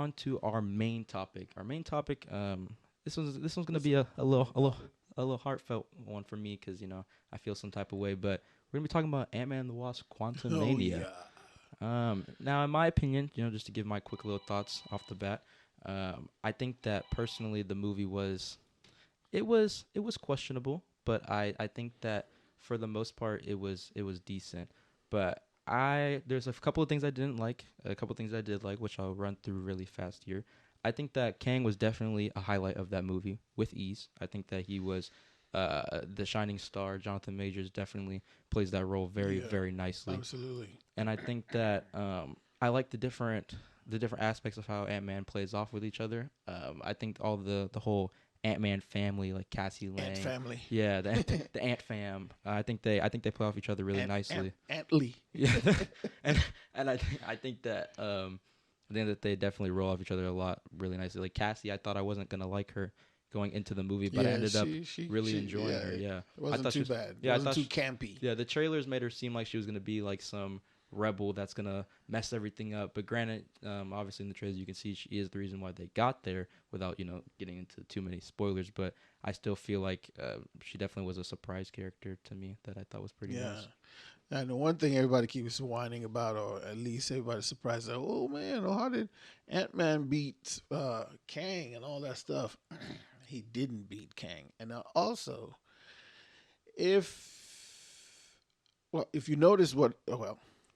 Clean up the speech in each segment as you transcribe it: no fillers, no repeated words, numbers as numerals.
on to our main topic. Our main topic, this one's gonna be a little heartfelt one for me because I feel some type of way. But we're gonna be talking about Ant-Man and the Wasp: Oh Quantumania. yeah. Now, in my opinion, just to give my quick little thoughts off the bat, I think that personally the movie was questionable, but I think that for the most part it was decent. But there's a couple of things I didn't like, a couple of things I did like, which I'll run through really fast here. I think that Kang was definitely a highlight of that movie with ease. I think that he was the shining star. Jonathan Majors definitely plays that role very, Yeah. very nicely. Absolutely. And I think that I like the different aspects of how Ant Man plays off with each other. I think all the whole Ant Man family, like Cassie Ant Lang, family. yeah, the Ant fam. I think they play off each other really nicely. Ant Lee. Yeah, and I think that I think that they definitely roll off each other a lot really nicely. Like Cassie, I thought I wasn't gonna like her going into the movie, but I ended up really enjoying her. Yeah, It wasn't too bad. Yeah, It wasn't too campy. yeah, the trailers made her seem like she was gonna be like some rebel that's gonna mess everything up. But granted, obviously in the trailers you can see she is the reason why they got there without getting into too many spoilers. But I still feel like she definitely was a surprise character to me that I thought was pretty Yeah. nice. And the one thing everybody keeps whining about, or at least everybody's surprised, that, oh man, how did Ant-Man beat Kang and all that stuff? He didn't beat Kang. And also, if if you notice what,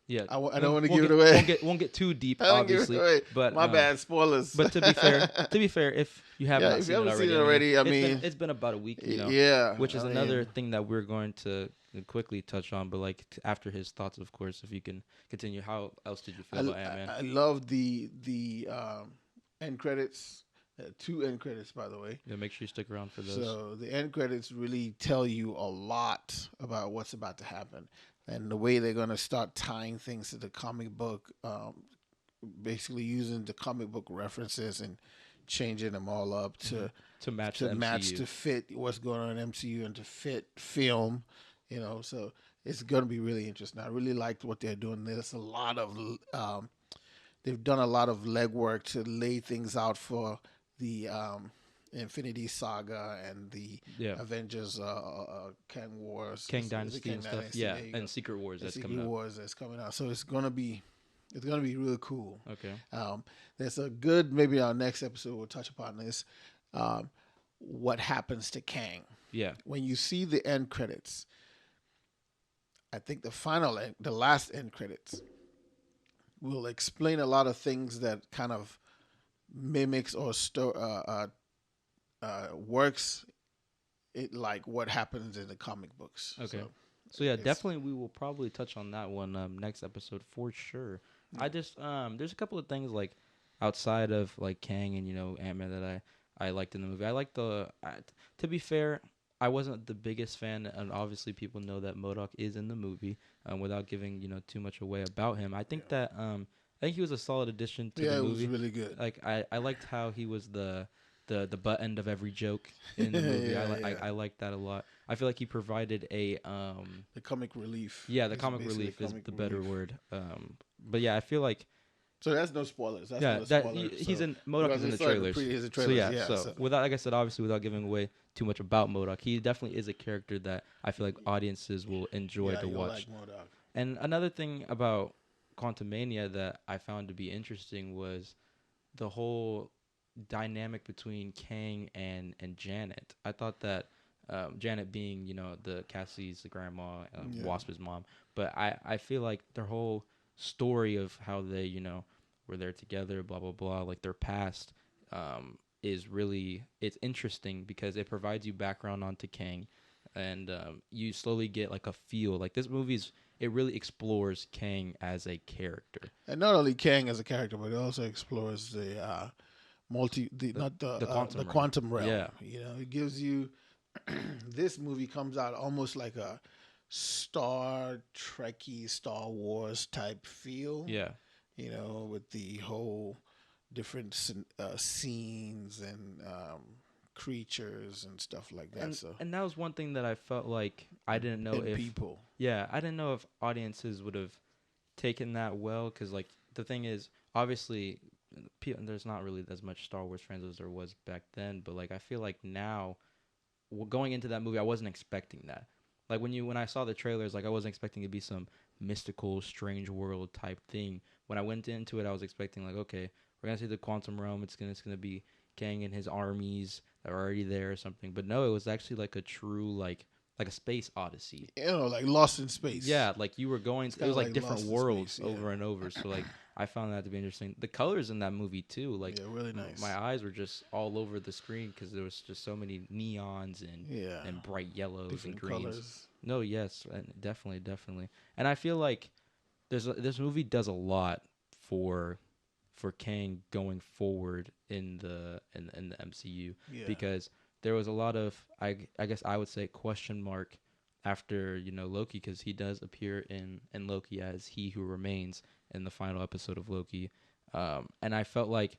Yeah, I don't want to give it away. Won't get too deep, I don't give it obviously. away. But My bad, spoilers. But to be fair, if you have Yeah, not if seen you it haven't already, seen it already, I mean, it's been about a week, yeah, which is I another mean, thing that we're going to quickly touch on. But like after his thoughts, of course, if you can continue, how else did you feel about Ant-Man? I love the end credits. 2 end credits, by the way. Yeah, make sure you stick around for those. So the end credits really tell you a lot about what's about to happen, and the way they're going to start tying things to the comic book, basically using the comic book references and changing them all up to match to the match MCU. to fit what's going on in MCU and to fit film. So it's going to be really interesting. I really liked what they're doing. There's a lot of they've done a lot of legwork to lay things out for the Infinity Saga and the Avengers Kang Wars, Kang Dynasty and stuff. Dynasty, Yeah, and Secret Wars that's coming up. Wars that's coming out. So it's gonna be really cool. Okay. There's a good, maybe our next episode we'll touch upon this. What happens to Kang? Yeah. When you see the end credits, I think the last end credits will explain a lot of things that kind of mimics or works it like what happens in the comic books. Okay. So yeah, definitely we will probably touch on that one next episode for sure. I just there's a couple of things like outside of like Kang and Ant-Man that I liked in the movie. I liked to be fair, I wasn't the biggest fan, and obviously people know that MODOK is in the movie. Without giving too much away about him, I think that I think he was a solid addition to the movie. Yeah, it was really good. Like I liked how he was the butt end of every joke in the movie. I liked that a lot. I feel like he provided a the comic relief. Yeah, the comic relief is the better word. But yeah, I feel like so that's no spoilers. That's yeah, not a that spoiler. He's in MODOK is in the trailers. So yeah, so without, like I said, obviously without giving away too much about MODOK, he definitely is a character that I feel like audiences will enjoy to watch. Like MODOK. And another thing about Quantumania that I found to be interesting was the whole dynamic between Kang and Janet. I thought that Janet being the Cassie's the grandma, Wasp's mom, but I feel like their whole story of how they were there together, blah blah blah, like their past is really, it's interesting because it provides you background onto Kang, and you slowly get like a feel like this movie's. It really explores Kang as a character, and not only Kang as a character, but it also explores the quantum realm. Yeah, it gives you. This movie comes out almost like a Star Trekky, Star Wars type feel. Yeah, with the whole different scenes and creatures and stuff like that. And that was one thing that I felt like I didn't know if people. Yeah, I didn't know if audiences would have taken that well, because like the thing is, obviously, there's not really as much Star Wars fans as there was back then, but like I feel like now, going into that movie, I wasn't expecting that. Like when I saw the trailers, like I wasn't expecting it to be some mystical, strange world type thing. When I went into it, I was expecting like, okay, we're gonna see the quantum realm. It's gonna be Kang and his armies that are already there or something. But no, it was actually like a true like a space odyssey. Like Lost in Space. Yeah, like you were going. It's It kind was of like like different Lost in worlds Space. Yeah, over and over. So like I found that to be interesting. The colors in that movie too, like yeah, really nice. my eyes were just all over the screen because there was just so many neons Yeah, and bright yellows and different greens. colors. No, yes, definitely, definitely. And I feel like this movie does a lot for Kang going forward in the MCU, Yeah, because there was a lot of, I guess I would say, question mark after Loki, because he does appear in Loki as He Who Remains in the final episode of Loki, and I felt like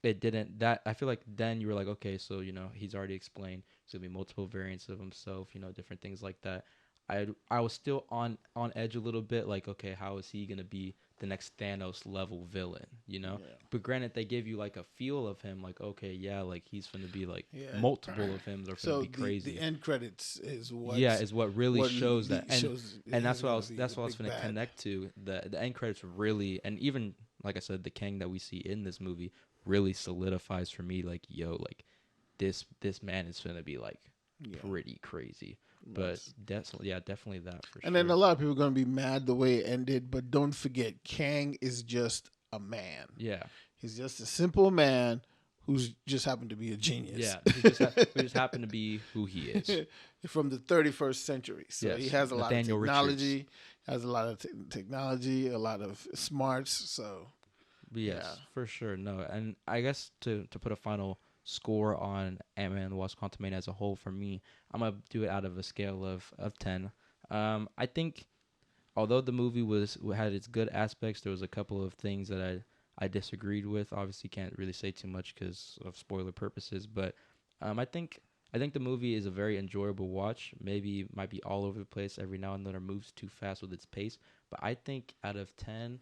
it didn't that I feel like then you were like, okay, so he's already explained there's gonna be multiple variants of himself, different things like that. I was still on edge a little bit, like, okay, how is he gonna be the next Thanos level villain, yeah, But granted, they give you like a feel of him, like, okay, yeah, like he's gonna be like yeah. multiple of him. They're gonna So be crazy. the end credits is what Yeah, is what really shows that, shows and he's gonna be that's the what I was big gonna bad. connect to. The end credits really, and even like I said, the Kang that we see in this movie really solidifies for me, like, yo, like this man is gonna be like Yeah, pretty crazy. But that's- definitely that for and sure. then a lot of people are gonna be mad the way it ended, but don't forget, Kang is just a man. Yeah, He's just a simple man who's just happened to be a genius. yeah. Who just happened to be who he is. From the 31st century. So he Yes, has a lot of Nathaniel technology, has a lot of technology, a lot of smarts. So But yes, yeah. for sure. No, and I guess to put a final score on Ant-Man and the Wasp: Quantumania as a whole, for me, I'm gonna do it out of a scale of 10. I think although the movie had its good aspects, there was a couple of things that I disagreed with. Obviously, can't really say too much because of spoiler purposes, but I think the movie is a very enjoyable watch. Maybe it might be all over the place every now and then, or moves too fast with its pace. But I think out of 10,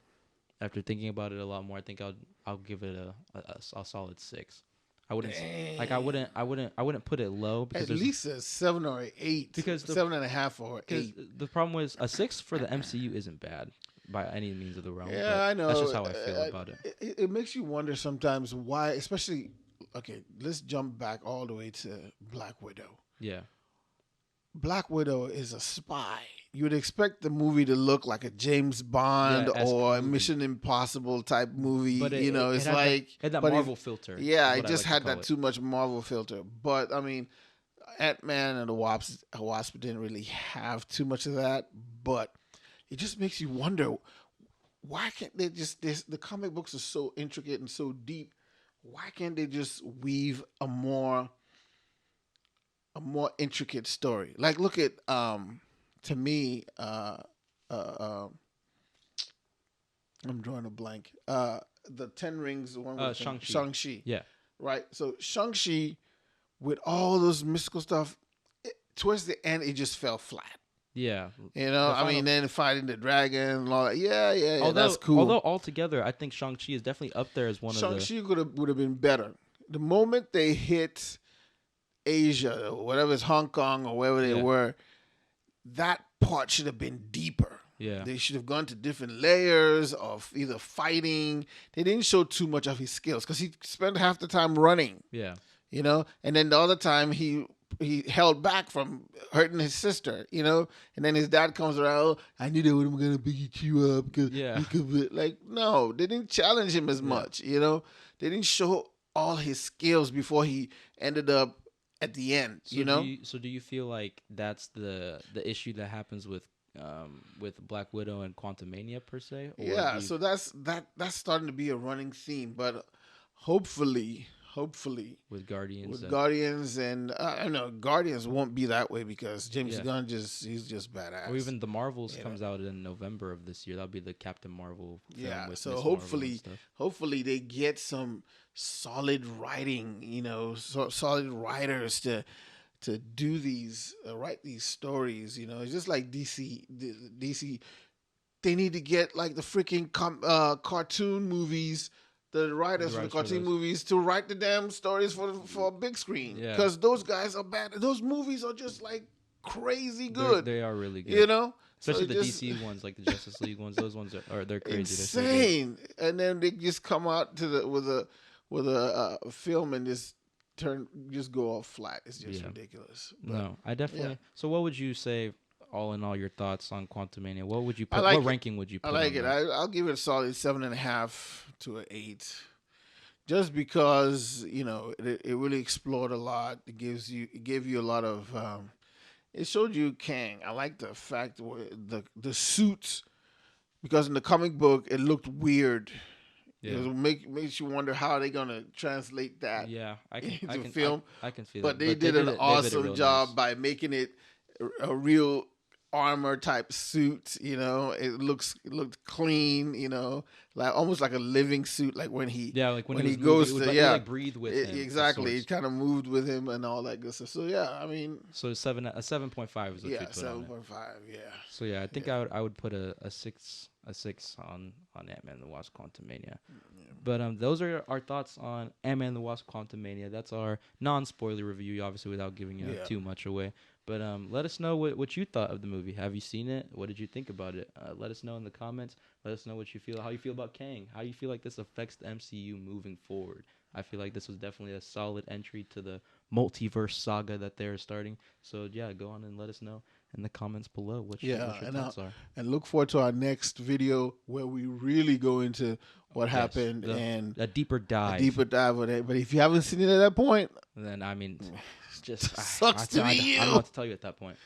after thinking about it a lot more, I think I'll give it a solid 6. I wouldn't like I wouldn't put it low because At there's least a 7 or 8. because the 7.5 or because 8. the problem was a 6 for the MCU isn't bad by any means of the realm. Yeah, but I know. That's just how I feel about it. It makes you wonder sometimes why, especially. Okay, let's jump back all the way to Black Widow. Yeah, Black Widow is a spy. You would expect the movie to look like a James Bond Yeah-esque or a movie. Mission Impossible type movie. but It's had like had that but Marvel filter. yeah, is it what I just like to had call that it. too much Marvel filter. But I mean, Ant-Man and the Wasp didn't really have too much of that. But it just makes you wonder, why can't they just the comic books are so intricate and so deep. Why can't they just weave a more intricate story? Like, look at to me, uh, I'm drawing a blank. The Ten Rings, the one with Shang-Chi. Shang-Chi, Yeah, right? So Shang-Chi, with all those mystical stuff, towards the end, it just fell flat. yeah. You know, The I mean, final- then fighting the dragon and all that. Yeah, although that's cool. although altogether, I think Shang-Chi is definitely up there as one of the. Shang-Chi would have been better. The moment they hit Asia, or whatever it's Hong Kong or wherever they Yeah. were, that part should have been deeper. Yeah. They should have gone to different layers of either fighting. They didn't show too much of his skills because he spent half the time running, Yeah. you know, and then the other time he held back from hurting his sister, you know, and then his dad comes around. Oh, I knew they were gonna beat you up because Yeah. you could like no, they didn't challenge him as much, you know. They didn't show all his skills before he ended up at the end, So you know. do you feel like that's the issue that happens with Black Widow and Quantumania per se? Or Yeah, do you- so that's starting to be a running theme, but hopefully with Guardians. with Guardians and I know Guardians won't be that way because James Yeah. Gunn he's just badass. or even the Marvels You comes out in November of this year. That'll be the Captain Marvel film. Yeah, with so Miss Marvel and hopefully stuff. they get some solid writing, you know, solid writers to do these write these stories, you know. It's just like DC, they need to get like the freaking cartoon movies the The writers for the writers for cartoon those. movies to write the damn stories for a big screen Yeah. because those guys are bad. Those movies are just like crazy good, They are really you good. know. So Especially it the just DC ones, like the Justice League ones. Those ones are they're crazy. They're so good. insane. And then they just come out to the with a film and just go off flat. It's just Yeah. ridiculous. But No, I definitely. yeah. So, what would you say, all in all, your thoughts on Quantumania? What would you I put? like What it. ranking would you I put like on it. that? I'll give it a solid 7.5 to an 8. Just because it really explored a lot. It gave you a lot of. It showed you Kang. I like the fact where the suits, because in the comic book it looked weird. Yeah. It makes you wonder how they're gonna translate that Yeah, into film. I can see But that. they But did an they did it awesome real job nice. by making it a real armor type suit. It looked clean. Like almost like a living suit. Like Yeah, like when when he he was moving, goes it to would like breathe with him. The exactly. swords. It kind of moved with him and all that good stuff. So yeah, I mean, So a 7.5 is what you yeah, put on it. 7.5. Yeah, So yeah, I think yeah. I would put a six on Ant-Man and the Wasp Quantumania. But those are our thoughts on Ant-Man and the Wasp Quantumania. That's our non-spoiler review, obviously without giving Yeah. too much away. But let us know what you thought of the movie. Have you seen it? What did you think about it? Let us know in the comments. Let us know how you feel about Kang. How you feel like this affects the MCU moving forward. I feel like this was definitely a solid entry to the multiverse saga that they're starting. So yeah, go on and let us know in the comments below what your thoughts are. And look forward to our next video where we really go into what happened and a deeper dive. a deeper dive with it. But if you haven't seen it at that point, Then I mean, it's just sucks to be you. I don't know what to tell you at that point.